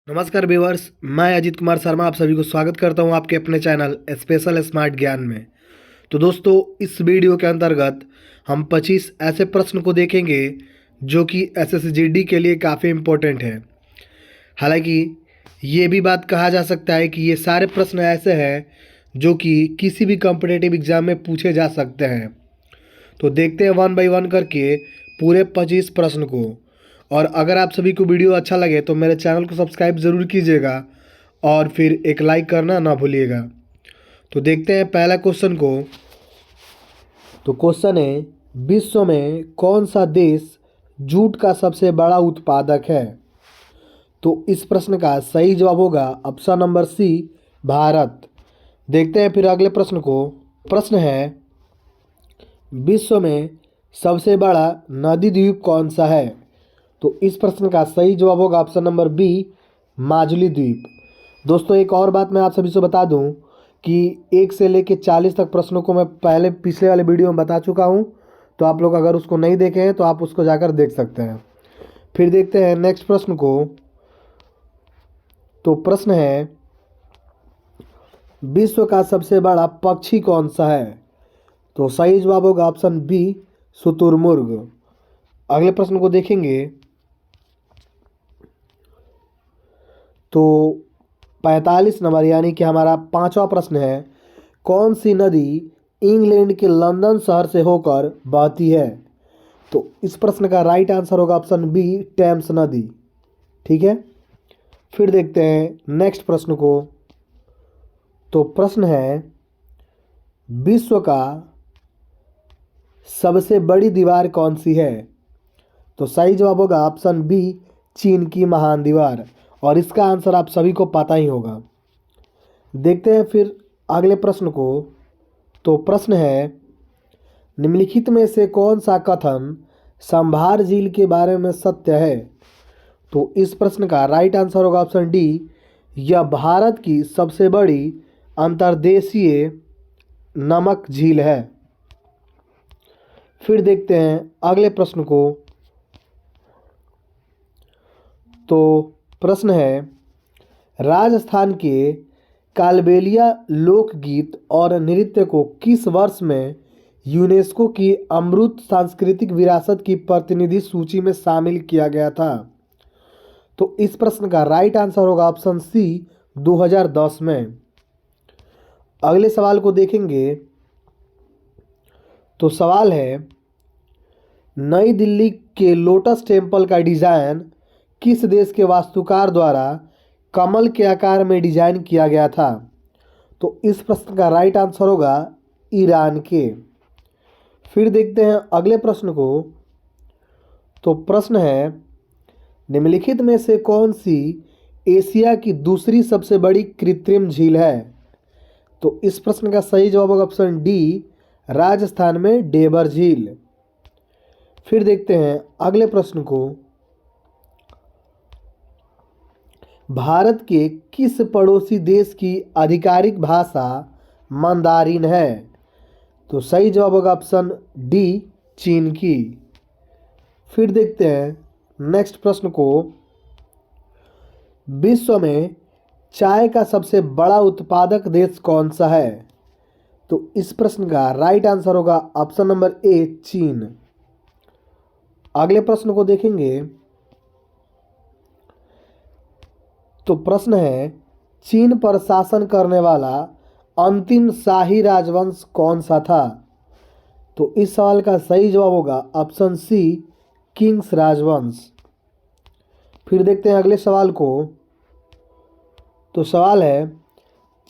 नमस्कार व्यूअर्स, मैं अजीत कुमार शर्मा आप सभी को स्वागत करता हूं आपके अपने चैनल स्पेशल स्मार्ट ज्ञान में। तो दोस्तों, इस वीडियो के अंतर्गत हम 25 ऐसे प्रश्न को देखेंगे जो कि एसएसजीडी के लिए काफ़ी इम्पोर्टेंट है। हालांकि ये भी बात कहा जा सकता है कि ये सारे प्रश्न ऐसे हैं जो कि किसी भी कॉम्पिटिटिव एग्ज़ाम में पूछे जा सकते हैं। तो देखते हैं वन बाय वन करके पूरे 25 प्रश्न को। और अगर आप सभी को वीडियो अच्छा लगे तो मेरे चैनल को सब्सक्राइब ज़रूर कीजिएगा और फिर एक लाइक करना ना भूलिएगा। तो देखते हैं पहला क्वेश्चन को। तो क्वेश्चन है, विश्व में कौन सा देश जूट का सबसे बड़ा उत्पादक है? तो इस प्रश्न का सही जवाब होगा ऑप्शन नंबर सी, भारत। देखते हैं फिर अगले प्रश्न को। प्रश्न है, विश्व में सबसे बड़ा नदी द्वीप कौन सा है? तो इस प्रश्न का सही जवाब होगा ऑप्शन नंबर बी, माजुली द्वीप। दोस्तों, एक और बात मैं आप सभी से बता दूं कि 1 से लेकर 40 तक प्रश्नों को मैं पहले पिछले वाले वीडियो में बता चुका हूं। तो आप लोग अगर उसको नहीं देखे हैं तो आप उसको जाकर देख सकते हैं। फिर देखते हैं नेक्स्ट प्रश्न को। तो प्रश्न है, विश्व का सबसे बड़ा पक्षी कौन सा है? तो सही जवाब होगा ऑप्शन बी, शुतुरमुर्ग। अगले प्रश्न को देखेंगे। तो 45 नंबर यानी कि हमारा पांचवा प्रश्न है, कौन सी नदी इंग्लैंड के लंदन शहर से होकर बहती है? तो इस प्रश्न का राइट आंसर होगा ऑप्शन बी, टेम्स नदी। ठीक है, फिर देखते हैं नेक्स्ट प्रश्न को। तो प्रश्न है, विश्व का सबसे बड़ी दीवार कौन सी है? तो सही जवाब होगा ऑप्शन बी, चीन की महान दीवार। और इसका आंसर आप सभी को पता ही होगा। देखते हैं फिर अगले प्रश्न को। तो प्रश्न है, निम्नलिखित में से कौन सा कथन सांभर झील के बारे में सत्य है? तो इस प्रश्न का राइट आंसर होगा ऑप्शन डी, यह भारत की सबसे बड़ी अंतर्देशीय नमक झील है। फिर देखते हैं अगले प्रश्न को। तो प्रश्न है, राजस्थान के कालबेलिया लोकगीत और नृत्य को किस वर्ष में यूनेस्को की अमूर्त सांस्कृतिक विरासत की प्रतिनिधि सूची में शामिल किया गया था? तो इस प्रश्न का राइट आंसर होगा ऑप्शन सी, 2010 में। अगले सवाल को देखेंगे। तो सवाल है, नई दिल्ली के लोटस टेम्पल का डिजाइन किस देश के वास्तुकार द्वारा कमल के आकार में डिजाइन किया गया था? तो इस प्रश्न का राइट आंसर होगा ईरान के। फिर देखते हैं अगले प्रश्न को। तो प्रश्न है, निम्नलिखित में से कौन सी एशिया की दूसरी सबसे बड़ी कृत्रिम झील है? तो इस प्रश्न का सही जवाब होगा ऑप्शन डी, राजस्थान में डेबर झील। फिर देखते हैं अगले प्रश्न को। भारत के किस पड़ोसी देश की आधिकारिक भाषा मंदारिन है? तो सही जवाब होगा ऑप्शन डी, चीन की। फिर देखते हैं नेक्स्ट प्रश्न को। विश्व में चाय का सबसे बड़ा उत्पादक देश कौन सा है? तो इस प्रश्न का राइट आंसर होगा ऑप्शन नंबर ए, चीन। अगले प्रश्न को देखेंगे। तो प्रश्न है, चीन पर शासन करने वाला अंतिम शाही राजवंश कौन सा था? तो इस सवाल का सही जवाब होगा ऑप्शन सी, किंग्स राजवंश। फिर देखते हैं अगले सवाल को। तो सवाल है,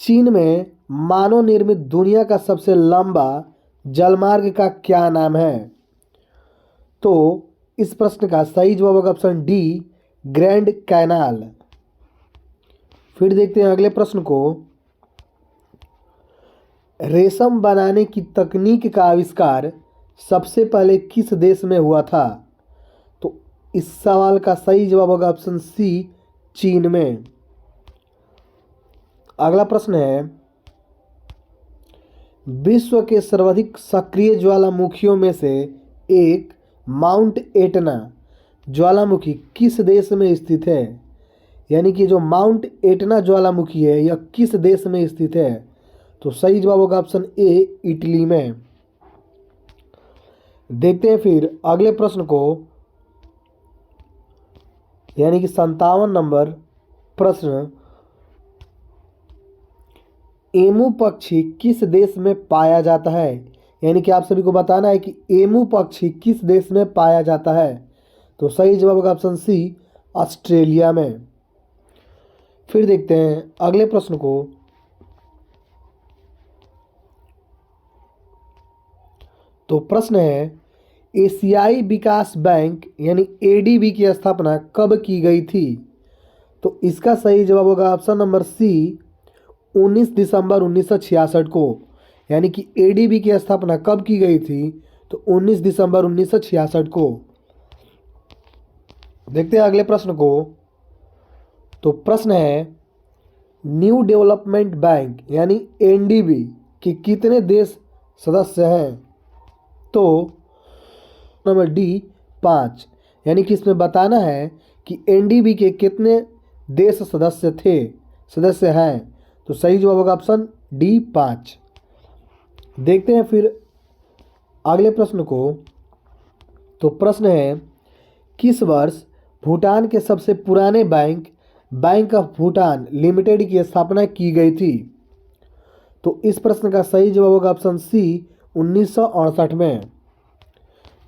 चीन में मानव निर्मित दुनिया का सबसे लंबा जलमार्ग का क्या नाम है? तो इस प्रश्न का सही जवाब होगा ऑप्शन डी, ग्रैंड कैनाल। फिर देखते हैं अगले प्रश्न को। रेशम बनाने की तकनीक का आविष्कार सबसे पहले किस देश में हुआ था? तो इस सवाल का सही जवाब होगा ऑप्शन सी, चीन में। अगला प्रश्न है, विश्व के सर्वाधिक सक्रिय ज्वालामुखियों में से एक माउंट एटना ज्वालामुखी किस देश में स्थित है? यानी कि जो माउंट एटना ज्वालामुखी है यह किस देश में स्थित है? तो सही जवाब होगा ऑप्शन ए, इटली में। देखते हैं फिर अगले प्रश्न को, यानी कि 57 नंबर प्रश्न, एमू पक्षी किस देश में पाया जाता है? यानी कि आप सभी को बताना है कि एमू पक्षी किस देश में पाया जाता है। तो सही जवाब होगा ऑप्शन सी, ऑस्ट्रेलिया में। फिर देखते हैं अगले प्रश्न को, तो प्रश्न है एशियाई विकास बैंक यानी एडीबी की स्थापना कब की गई थी? तो इसका सही जवाब होगा ऑप्शन नंबर सी, 19 दिसंबर 1966 को। यानी कि एडीबी की स्थापना कब की गई थी? तो 19 दिसंबर 1966 को। देखते हैं अगले प्रश्न को, तो प्रश्न है न्यू डेवलपमेंट बैंक यानी एनडीबी के कितने देश सदस्य हैं? तो नंबर डी, 5। यानी कि इसमें बताना है कि एनडीबी के कितने देश सदस्य हैं। तो सही जवाब होगा ऑप्शन डी, 5। देखते हैं फिर अगले प्रश्न को, तो प्रश्न है किस वर्ष भूटान के सबसे पुराने बैंक ऑफ भूटान लिमिटेड की स्थापना की गई थी? तो इस प्रश्न का सही जवाब होगा ऑप्शन सी, 1968 में।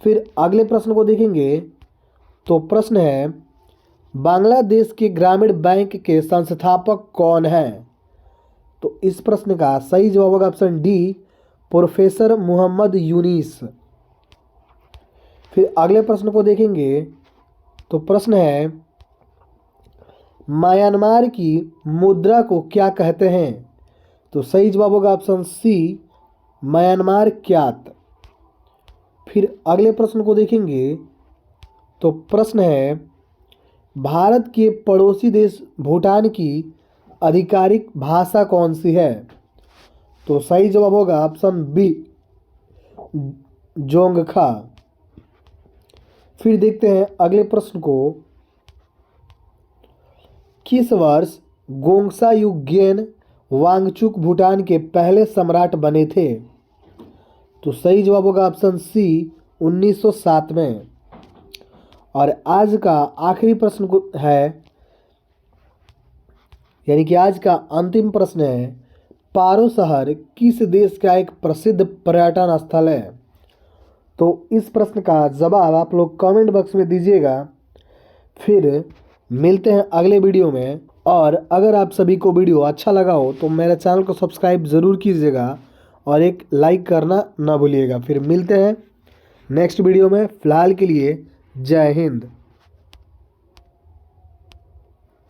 फिर अगले प्रश्न को देखेंगे, तो प्रश्न है बांग्लादेश के ग्रामीण बैंक के संस्थापक कौन हैं? तो इस प्रश्न का सही जवाब होगा option D, professor Mohammad Yunus. फिर अगले प्रश्न को देखेंगे, तो प्रश्न है म्यांमार की मुद्रा को क्या कहते हैं? तो सही जवाब होगा ऑप्शन सी, म्यांमार क्यात। फिर अगले प्रश्न को देखेंगे, तो प्रश्न है भारत के पड़ोसी देश भूटान की आधिकारिक भाषा कौन सी है? तो सही जवाब होगा ऑप्शन बी, जोंगखा। फिर देखते हैं अगले प्रश्न को, किस वर्ष गोंगसा युग्यन वांगचुक भूटान के पहले सम्राट बने थे? तो सही जवाब होगा ऑप्शन सी, 1907 में। और आज का आखिरी प्रश्न है, यानी कि आज का अंतिम प्रश्न है पारो शहर किस देश का एक प्रसिद्ध पर्यटन स्थल है? तो इस प्रश्न का जवाब आप लोग कमेंट बॉक्स में दीजिएगा। फिर मिलते हैं अगले वीडियो में। और अगर आप सभी को वीडियो अच्छा लगा हो तो मेरे चैनल को सब्सक्राइब ज़रूर कीजिएगा और एक लाइक करना ना भूलिएगा। फिर मिलते हैं नेक्स्ट वीडियो में। फ़िलहाल के लिए जय हिंद।